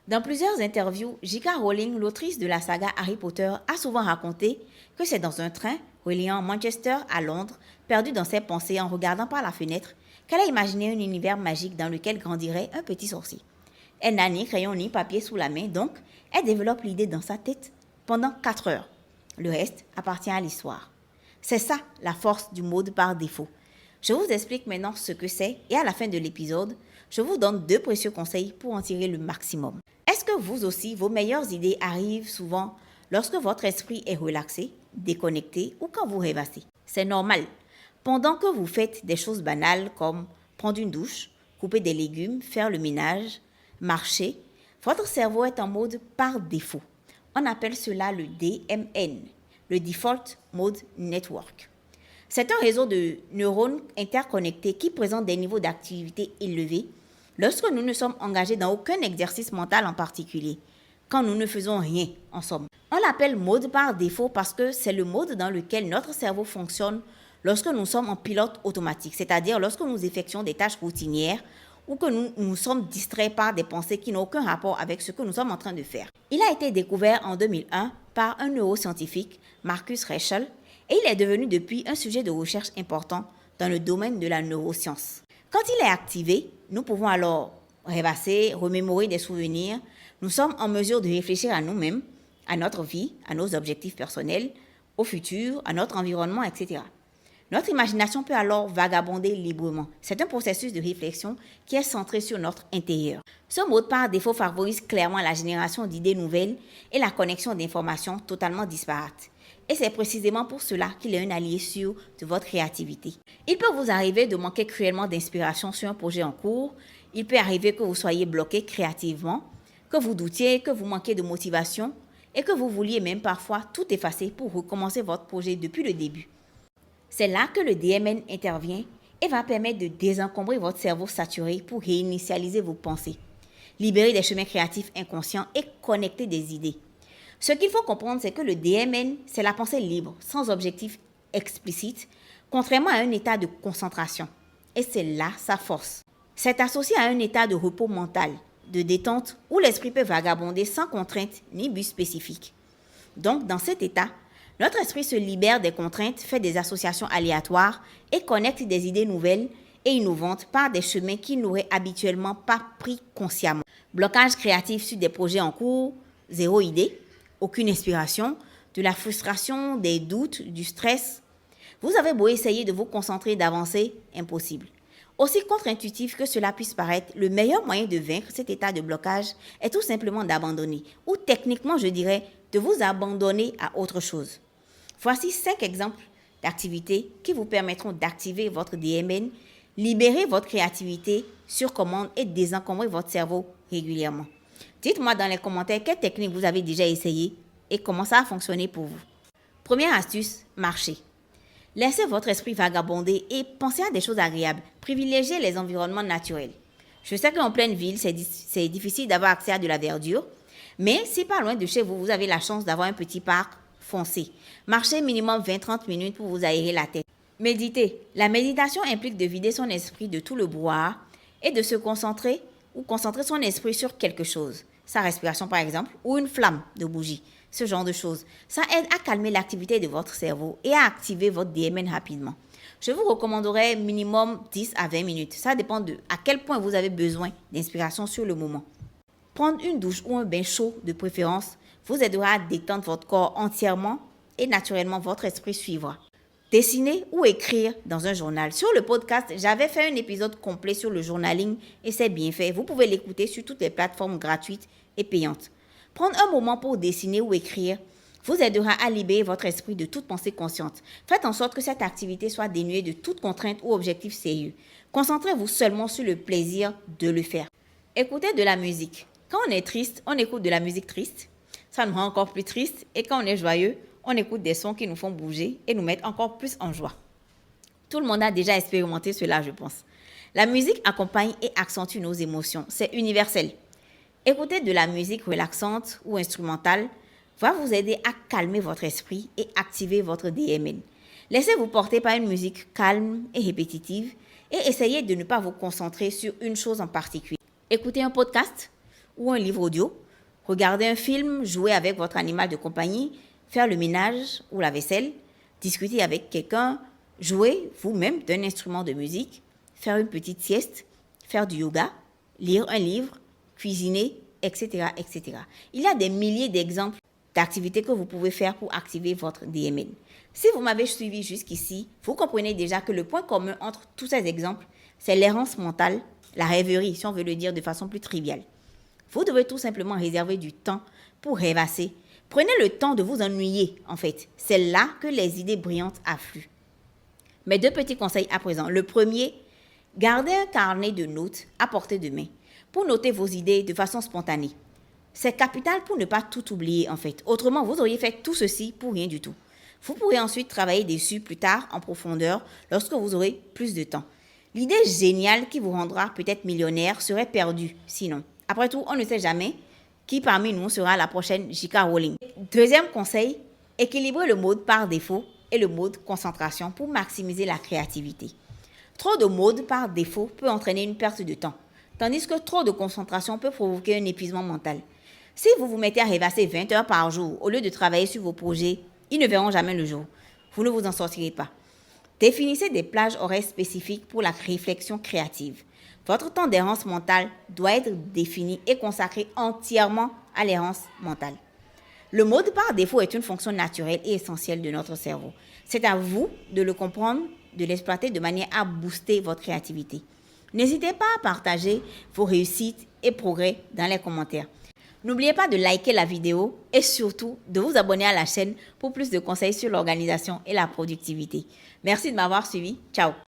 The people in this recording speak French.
Dans plusieurs interviews, J.K. Rowling, l'autrice de la saga Harry Potter, a souvent raconté que c'est dans un train reliant Manchester à Londres, perdue dans ses pensées en regardant par la fenêtre, qu'elle a imaginé un univers magique dans lequel grandirait un petit sorcier. Elle n'a ni crayon ni papier sous la main, donc elle développe l'idée dans sa tête pendant 4 heures. Le reste appartient à l'histoire. C'est ça la force du mode par défaut. Je vous explique maintenant ce que c'est et à la fin de l'épisode, je vous donne 2 précieux conseils pour en tirer le maximum. Est-ce que vous aussi, vos meilleures idées arrivent souvent lorsque votre esprit est relaxé, déconnecté ou quand vous rêvassez? C'est normal. Pendant que vous faites des choses banales comme prendre une douche, couper des légumes, faire le ménage, marcher, votre cerveau est en mode par défaut. On appelle cela le DMN, le Default Mode Network. C'est un réseau de neurones interconnectés qui présente des niveaux d'activité élevés lorsque nous ne sommes engagés dans aucun exercice mental en particulier, quand nous ne faisons rien en somme. On l'appelle mode par défaut parce que c'est le mode dans lequel notre cerveau fonctionne lorsque nous sommes en pilote automatique, c'est-à-dire lorsque nous effectuons des tâches routinières ou que nous sommes distraits par des pensées qui n'ont aucun rapport avec ce que nous sommes en train de faire. Il a été découvert en 2001 par un neuroscientifique, Marcus Raichle, et il est devenu depuis un sujet de recherche important dans le domaine de la neuroscience. Quand il est activé, nous pouvons alors rêvasser, remémorer des souvenirs. Nous sommes en mesure de réfléchir à nous-mêmes, à notre vie, à nos objectifs personnels, au futur, à notre environnement, etc. Notre imagination peut alors vagabonder librement. C'est un processus de réflexion qui est centré sur notre intérieur. Ce mode par défaut favorise clairement la génération d'idées nouvelles et la connexion d'informations totalement disparates. Et c'est précisément pour cela qu'il est un allié sûr de votre créativité. Il peut vous arriver de manquer cruellement d'inspiration sur un projet en cours. Il peut arriver que vous soyez bloqué créativement, que vous doutiez, que vous manquiez de motivation et que vous vouliez même parfois tout effacer pour recommencer votre projet depuis le début. C'est là que le DMN intervient et va permettre de désencombrer votre cerveau saturé pour réinitialiser vos pensées, libérer des chemins créatifs inconscients et connecter des idées. Ce qu'il faut comprendre, c'est que le DMN, c'est la pensée libre, sans objectif explicite, contrairement à un état de concentration. Et c'est là sa force. C'est associé à un état de repos mental, de détente, où l'esprit peut vagabonder sans contrainte ni but spécifique. Donc, dans cet état, notre esprit se libère des contraintes, fait des associations aléatoires et connecte des idées nouvelles et innovantes par des chemins qu'il n'aurait habituellement pas pris consciemment. Blocage créatif sur des projets en cours, zéro idée, aucune inspiration, de la frustration, des doutes, du stress. Vous avez beau essayer de vous concentrer, d'avancer, impossible. Aussi contre-intuitif que cela puisse paraître, le meilleur moyen de vaincre cet état de blocage est tout simplement d'abandonner, ou techniquement je dirais, de vous abandonner à autre chose. Voici 5 exemples d'activités qui vous permettront d'activer votre DMN, libérer votre créativité sur commande et désencombrer votre cerveau régulièrement. Dites-moi dans les commentaires quelle technique vous avez déjà essayé et comment ça a fonctionné pour vous. Première astuce, marcher. Laissez votre esprit vagabonder et pensez à des choses agréables. Privilégiez les environnements naturels. Je sais qu'en pleine ville, c'est difficile d'avoir accès à de la verdure, mais si pas loin de chez vous, vous avez la chance d'avoir un petit parc, foncez. Marchez minimum 20-30 minutes pour vous aérer la tête. Méditez. La méditation implique de vider son esprit de tout le brouhaha et de se concentrer son esprit sur quelque chose. Sa respiration par exemple, ou une flamme de bougie. Ce genre de choses. Ça aide à calmer l'activité de votre cerveau et à activer votre DMN rapidement. Je vous recommanderais minimum 10 à 20 minutes. Ça dépend de à quel point vous avez besoin d'inspiration sur le moment. Prendre une douche ou un bain chaud de préférence vous aidera à détendre votre corps entièrement et naturellement votre esprit suivra. Dessiner ou écrire dans un journal. Sur le podcast, j'avais fait un épisode complet sur le journaling et c'est bien fait. Vous pouvez l'écouter sur toutes les plateformes gratuites et payantes. Prendre un moment pour dessiner ou écrire vous aidera à libérer votre esprit de toute pensée consciente. Faites en sorte que cette activité soit dénuée de toute contrainte ou objectif sérieux. Concentrez-vous seulement sur le plaisir de le faire. Écoutez de la musique. Quand on est triste, on écoute de la musique triste. Ça nous rend encore plus triste. Et quand on est joyeux, on écoute des sons qui nous font bouger et nous mettent encore plus en joie. Tout le monde a déjà expérimenté cela, je pense. La musique accompagne et accentue nos émotions. C'est universel. Écouter de la musique relaxante ou instrumentale va vous aider à calmer votre esprit et activer votre DMN. Laissez-vous porter par une musique calme et répétitive et essayez de ne pas vous concentrer sur une chose en particulier. Écoutez un podcast ou un livre audio, regarder un film, jouer avec votre animal de compagnie, faire le ménage ou la vaisselle, discuter avec quelqu'un, jouer vous-même d'un instrument de musique, faire une petite sieste, faire du yoga, lire un livre, cuisiner, etc., etc. Il y a des milliers d'exemples d'activités que vous pouvez faire pour activer votre DMN. Si vous m'avez suivi jusqu'ici, vous comprenez déjà que le point commun entre tous ces exemples, c'est l'errance mentale, la rêverie, si on veut le dire de façon plus triviale. Vous devez tout simplement réserver du temps pour rêvasser. Prenez le temps de vous ennuyer, en fait. C'est là que les idées brillantes affluent. Mes 2 petits conseils à présent. Le premier, gardez un carnet de notes à portée de main pour noter vos idées de façon spontanée. C'est capital pour ne pas tout oublier, en fait. Autrement, vous auriez fait tout ceci pour rien du tout. Vous pourrez ensuite travailler dessus plus tard en profondeur lorsque vous aurez plus de temps. L'idée géniale qui vous rendra peut-être millionnaire serait perdue sinon. Après tout, on ne sait jamais qui parmi nous sera la prochaine J.K. Rowling. Deuxième conseil, équilibrez le mode par défaut et le mode concentration pour maximiser la créativité. Trop de mode par défaut peut entraîner une perte de temps, tandis que trop de concentration peut provoquer un épuisement mental. Si vous vous mettez à rêvasser 20 heures par jour au lieu de travailler sur vos projets, ils ne verront jamais le jour. Vous ne vous en sortirez pas. Définissez des plages horaires spécifiques pour la réflexion créative. Votre temps d'errance mentale doit être défini et consacré entièrement à l'errance mentale. Le mode par défaut est une fonction naturelle et essentielle de notre cerveau. C'est à vous de le comprendre, de l'exploiter de manière à booster votre créativité. N'hésitez pas à partager vos réussites et progrès dans les commentaires. N'oubliez pas de liker la vidéo et surtout de vous abonner à la chaîne pour plus de conseils sur l'organisation et la productivité. Merci de m'avoir suivi. Ciao!